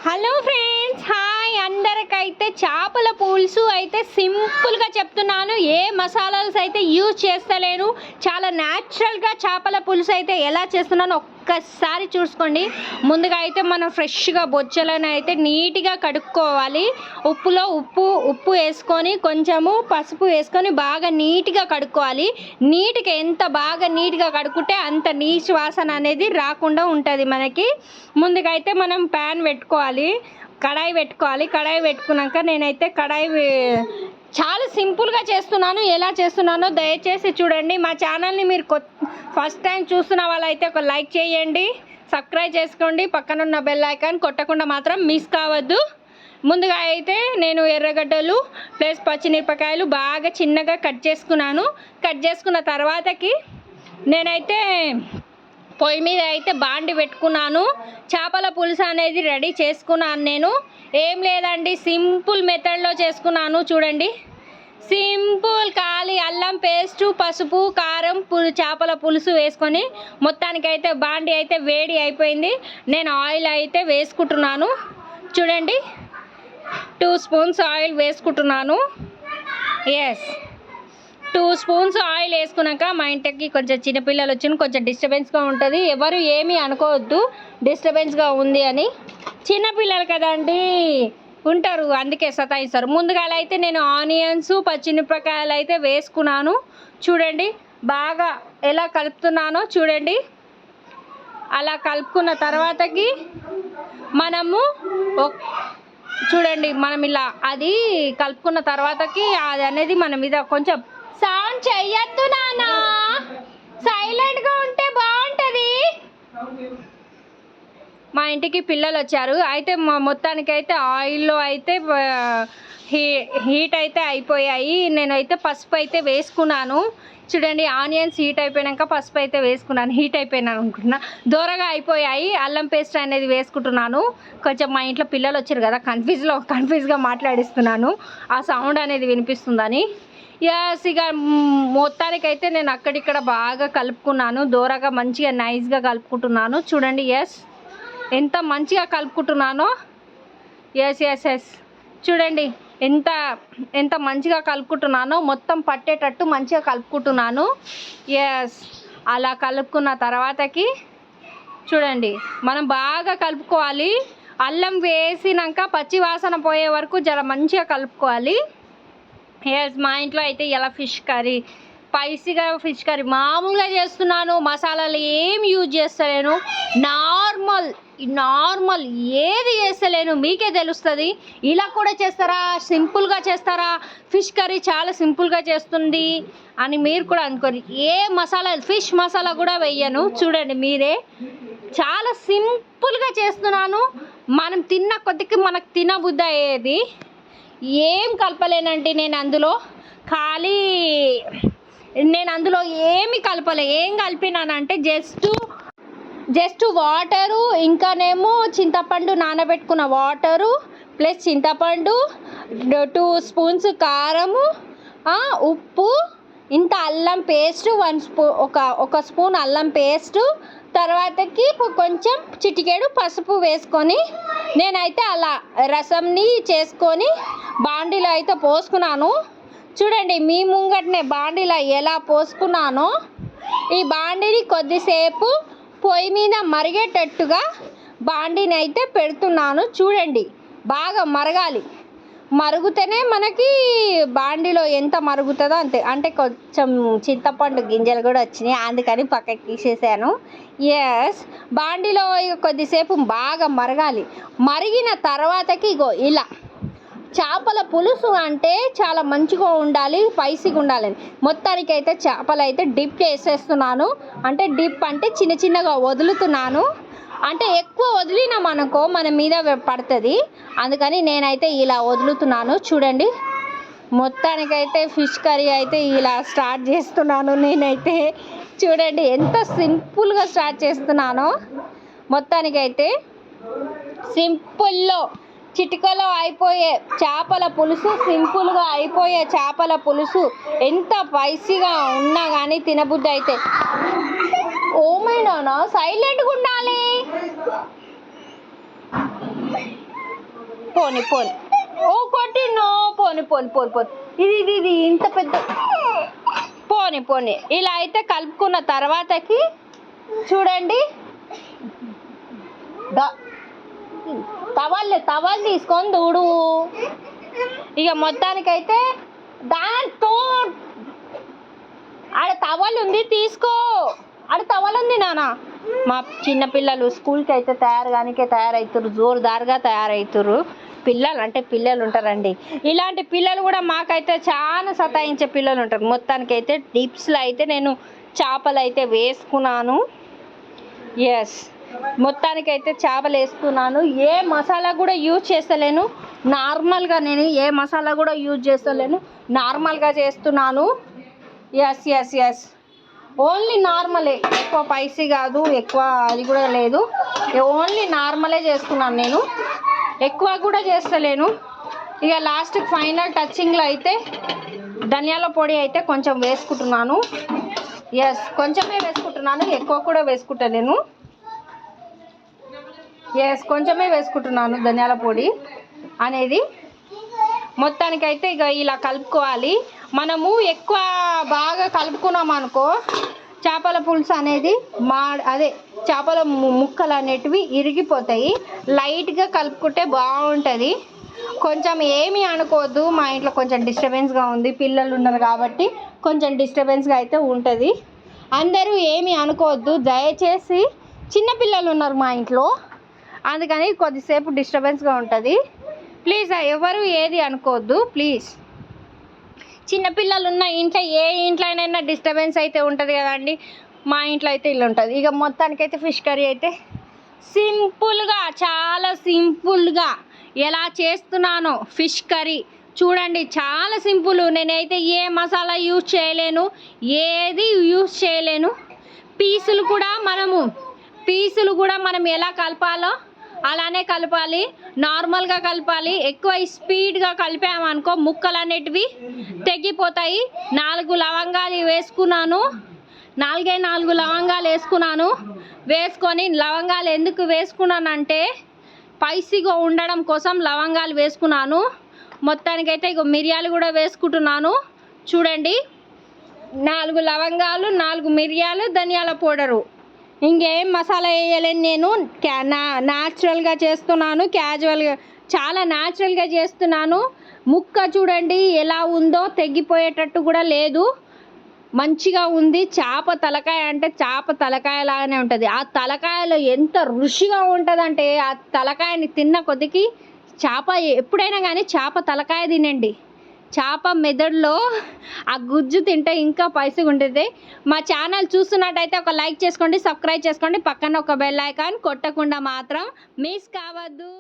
Hello friends, hi. అందరికైతే చేపల పులుసు అయితే సింపుల్గా చెప్తున్నాను. ఏ మసాలాస్ అయితే యూజ్ చేస్తలేను. చాలా న్యాచురల్గా చేపల పులుసు అయితే ఎలా చేస్తున్నాను ఒక్కసారి చూసుకోండి. ముందుగా అయితే మనం ఫ్రెష్గా బొచ్చలను అయితే నీట్గా కడుక్కోవాలి. ఉప్పు వేసుకొని కొంచెము పసుపు వేసుకొని బాగా నీట్గా కడుక్కోవాలి. ఎంత బాగా నీట్గా కడుక్కుంటే అంత నీచు వాసన అనేది రాకుండా ఉంటుంది మనకి. ముందుగా అయితే మనం ప్యాన్ పెట్టుకోవాలి, కడాయి పెట్టుకున్నాక నేనైతే చాలా సింపుల్గా చేస్తున్నాను. ఎలా చేస్తున్నానో దయచేసి చూడండి. మా ఛానల్ని మీరు ఫస్ట్ టైం చూస్తున్న వాళ్ళైతే ఒక లైక్ చేయండి, సబ్స్క్రైబ్ చేసుకోండి, పక్కనున్న బెల్ ఐకాన్ కొట్టకుండా మాత్రం మిస్ కావద్దు. ముందుగా అయితే నేను ఎర్రగడ్డలు ప్లస్ పచ్చిమిరపకాయలు బాగా చిన్నగా కట్ చేసుకున్న తర్వాతకి నేనైతే పొయ్యి మీద అయితే బాండి పెట్టుకున్నాను. చేపల పులుసు అనేది రెడీ చేసుకున్నాను. నేను ఏం లేదండి, సింపుల్ మెథడ్లో చేసుకున్నాను. చూడండి, సింపుల్ ఖాళీ అల్లం పేస్టు, పసుపు, కారం, చేపల పులుసు వేసుకొని మొత్తానికైతే బాండి అయితే వేడి అయిపోయింది. నేను ఆయిల్ అయితే వేసుకుంటున్నాను. చూడండి, 2 స్పూన్స్ ఆయిల్ వేసుకుంటున్నాను. 2 స్పూన్స్ ఆయిల్ వేసుకున్నాక మా ఇంటికి కొంచెం చిన్నపిల్లలు వచ్చి కొంచెం డిస్టర్బెన్స్గా ఉంటుంది. ఎవరు ఏమీ అనుకోవద్దు డిస్టర్బెన్స్గా ఉంది అని. చిన్నపిల్లలు కదండి, ఉంటారు, అందుకే సతాయిస్తారు. ముందుగా అయితే నేను ఆనియన్స్, పచ్చిమిరపకాయలు అయితే వేసుకున్నాను. చూడండి బాగా ఎలా కలుపుతున్నానో చూడండి. అలా కలుపుకున్న తర్వాతకి మనం ఇలా అది కలుపుకున్న తర్వాతకి అది అనేది మన మీద కొంచెం సౌండ్ చెయ్యొద్దు నాన్న, సైలెంట్గా ఉంటే బాగుంటుంది. మా ఇంటికి పిల్లలు వచ్చారు. అయితే మొత్తానికైతే ఆయిల్లో అయితే హీట్ అయితే అయిపోయాయి. నేనైతే పసుపు అయితే వేసుకున్నాను. చూడండి, ఆనియన్స్ హీట్ అయిపోయాక పసుపు అయితే వేసుకున్నాను. హీట్ అయిపోయినాను అనుకుంటున్నా, దూరగా అయిపోయాయి. అల్లం పేస్ట్ అనేది వేసుకుంటున్నాను. కొంచెం మా ఇంట్లో పిల్లలు వచ్చారు కదా, కన్ఫ్యూజ్గా మాట్లాడిస్తున్నాను, ఆ సౌండ్ అనేది వినిపిస్తుందని. ఇక మొత్తానికైతే నేను అక్కడిక్కడ బాగా కలుపుకున్నాను. దూరగా మంచిగా నైస్గా కలుపుకుంటున్నాను. చూడండి, ఎంత మంచిగా కలుపుకుంటున్నానో. చూడండి ఎంత మంచిగా కలుపుకుంటున్నానో, మొత్తం పట్టేటట్టు మంచిగా కలుపుకుంటున్నాను. అలా కలుపుకున్న తర్వాతకి చూడండి, మనం బాగా కలుపుకోవాలి. అల్లం వేసినాక పచ్చి వాసన పోయే వరకు జర మంచిగా కలుపుకోవాలి. మా ఇంట్లో అయితే ఇలా ఫిష్ కర్రీ, స్పైసీగా ఫిష్ కర్రీ మామూలుగా చేస్తున్నాను. మసాలాలు ఏం యూజ్ చేస్తలేను. నార్మల్ ఏది చేస్తలేను, మీకే తెలుస్తుంది. ఇలా కూడా చేస్తారా, సింపుల్గా చేస్తారా, ఫిష్ కర్రీ చాలా సింపుల్గా చేస్తుంది అని మీరు కూడా అనుకోరు. ఏ మసాలా, ఫిష్ మసాలా కూడా వేయను. చూడండి మీరే, చాలా సింపుల్గా చేస్తున్నాను. మనం తిన్న కొద్దికి మనకు తినబుద్ధి అయ్యేది. ఏం కలపలేనండి నేను అందులో ఏమి కలపలే. ఏం కలిపినానంటే జస్ట్ వాటరు, ఇంకానేమో చింతపండు నానబెట్టుకున్న వాటరు ప్లస్ చింతపండు, 2 స్పూన్స్ కారము, ఉప్పు, ఇంత అల్లం పేస్ట్, ఒక స్పూన్ అల్లం పేస్టు, తర్వాతకి కొంచెం చిటికెడు పసుపు వేసుకొని నేనైతే అలా రసంని చేసుకొని బాండీలో అయితే పోసుకున్నాను. చూడండి, మీ ముంగటనే బాండీలో ఎలా పోసుకున్నానో ఈ బాండీని కొద్దిసేపు పొయ్యి మీద మరిగేటట్టుగా బాండీని అయితే పెడుతున్నాను. చూడండి, బాగా మరగాలి. మరుగుతేనే మనకి బాండీలో ఎంత మరుగుతుందో అంతే. అంటే కొంచెం చింతపండు గింజలు కూడా వచ్చినాయి, అందుకని పక్కకి తీసేసాను. బాండీలో కొద్దిసేపు బాగా మరగాలి. మరిగిన తర్వాతకి ఇలా చేపల పులుసు అంటే చాలా మంచిగా ఉండాలి, స్పైసీగా ఉండాలని మొత్తానికైతే చేపలు అయితే డిప్ చేసేస్తున్నాను. అంటే డిప్ అంటే చిన్నగా వదులుతున్నాను. అంటే ఎక్కువ వదిలినామనుకో మన మీద పడుతుంది, అందుకని నేనైతే ఇలా వదులుతున్నాను. చూడండి, మొత్తానికైతే ఫిష్ కర్రీ అయితే ఇలా స్టార్ట్ చేస్తున్నాను నేనైతే. చూడండి ఎంత సింపుల్గా స్టార్ట్ చేస్తున్నానో. మొత్తానికైతే సింపుల్లో చిటికలో అయిపోయే చేపల పులుసు, సింపుల్గా అయిపోయే చేపల పులుసు. ఎంత స్పైసీగా ఉన్నా కానీ తినబుద్ధి అయితే. ఓ మై నాన్న, సైలెంట్గా ఉండాలి. పోని పోని ఓ కొట్టినో పోని పోని పోని పోని ఇది ఇది ఇది ఇంత పెద్ద పోని పోని ఇలా అయితే కలుపుకున్న తర్వాతకి చూడండి తవలు తీసుకొని దూడు. ఇక మొత్తానికైతే దాంతో ఆడ టవల్ ఉంది తీసుకో, ఆడ టవల్ ఉంది నాన్న. మా చిన్నపిల్లలు స్కూల్కి అయితే తయారవుతారు, జోరుదారుగా తయారవుతారు. పిల్లలు అంటే పిల్లలు ఉంటారండి. ఇలాంటి పిల్లలు కూడా మాకైతే చాలా సతాయించే పిల్లలు ఉంటారు. మొత్తానికైతే డిప్స్లో అయితే నేను చేపలు అయితే వేసుకున్నాను. ఎస్, మొత్తానికైతే చేపలు వేసుకున్నాను. ఏ మసాలా కూడా యూజ్ చేస్తలేను, నార్మల్గా నేను ఏ మసాలా కూడా యూజ్ చేస్తలేను, నార్మల్గా చేస్తున్నాను. ఎస్ ఎస్ ఎస్, ఓన్లీ నార్మలే, ఎక్కువ స్పైసీ కాదు, ఎక్కువ అది కూడా లేదు, ఓన్లీ నార్మలే చేస్తున్నాను నేను, ఎక్కువ కూడా చేస్తలేను. ఇక లాస్ట్ ఫైనల్ టచింగ్లో అయితే ధనియాల పొడి అయితే కొంచెం వేసుకుంటున్నాను. ఎస్, కొంచెమే వేసుకుంటున్నాను, ఎక్కువ కూడా వేసుకుంటలేను. ఎస్, కొంచెమే వేసుకుంటున్నాను ధనియాల పొడి అనేది. మొత్తానికైతే ఇక ఇలా కలుపుకోవాలి. మనము ఎక్కువ బాగా కలుపుకున్నాం అనుకో చేపల పులుసు అనేది చేపల ముక్కలు అనేటివి ఇరిగిపోతాయి. లైట్గా కలుపుకుంటే బాగుంటుంది. కొంచెం ఏమీ అనుకోవద్దు, మా ఇంట్లో కొంచెం డిస్టర్బెన్స్గా ఉంది, పిల్లలు ఉన్నారు కాబట్టి కొంచెం డిస్టర్బెన్స్గా అయితే ఉంటుంది. అందరూ ఏమీ అనుకోవద్దు దయచేసి, చిన్నపిల్లలు ఉన్నారు మా ఇంట్లో, అందుకని కొద్దిసేపు డిస్టర్బెన్స్గా ఉంటుంది. ప్లీజ్ ఎవరు ఏది అనుకోవద్దు ప్లీజ్. చిన్నపిల్లలు ఉన్న ఇంట్లో ఏ ఇంట్లోనైనా డిస్టర్బెన్స్ అయితే ఉంటుంది కదండి. మా ఇంట్లో అయితే ఇల్లు ఉంటుంది. ఇక మొత్తానికైతే ఫిష్ కర్రీ అయితే సింపుల్గా, చాలా సింపుల్గా ఎలా చేస్తున్నానో ఫిష్ కర్రీ చూడండి, చాలా సింపుల్. నేనైతే ఏ మసాలా యూజ్ చేయలేను, ఏది యూజ్ చేయలేను. పీసులు కూడా మనం ఎలా కలపాలో అలానే కలపాలి, నార్మల్గా కలపాలి. ఎక్కువ స్పీడ్గా కలిపామనుకో ముక్కలు అనేటివి తెగిపోతాయి. 4 లవంగాలు వేసుకున్నాను, 4 లవంగాలు వేసుకున్నాను. వేసుకొని లవంగాలు ఎందుకు వేసుకున్నానంటే స్పైసీగా ఉండడం కోసం లవంగాలు వేసుకున్నాను. మొత్తానికైతే ఇక మిరియాలు కూడా వేసుకుంటున్నాను. చూడండి, 4 లవంగాలు, 4 మిరియాలు, ధనియాల పౌడరు, ఇంకేం మసాలా వేయలేను. నేను న్యాచురల్గా చేస్తున్నాను, క్యాజువల్గా, చాలా న్యాచురల్గా చేస్తున్నాను. ముక్క చూడండి ఎలా ఉందో, తెగిపోయేటట్టు కూడా లేదు, మంచిగా ఉంది. చేప తలకాయ అంటే చేప తలకాయ లాగానే ఉంటుంది. ఆ తలకాయలో ఎంత రుచిగా ఉంటుందంటే ఆ తలకాయని తిన్న కొద్దికి ఎప్పుడైనా కానీ చేప తలకాయ తినండి, చేప మెదడులో ఆ గుజ్జు తింటే ఇంకా పైసగా ఉంటుంది. మా ఛానల్ చూస్తున్నట్టయితే ఒక లైక్ చేసుకోండి, సబ్స్క్రైబ్ చేసుకోండి, పక్కన ఒక బెల్ ఐకాన్ కొట్టకుండా మాత్రం మిస్ కావద్దు.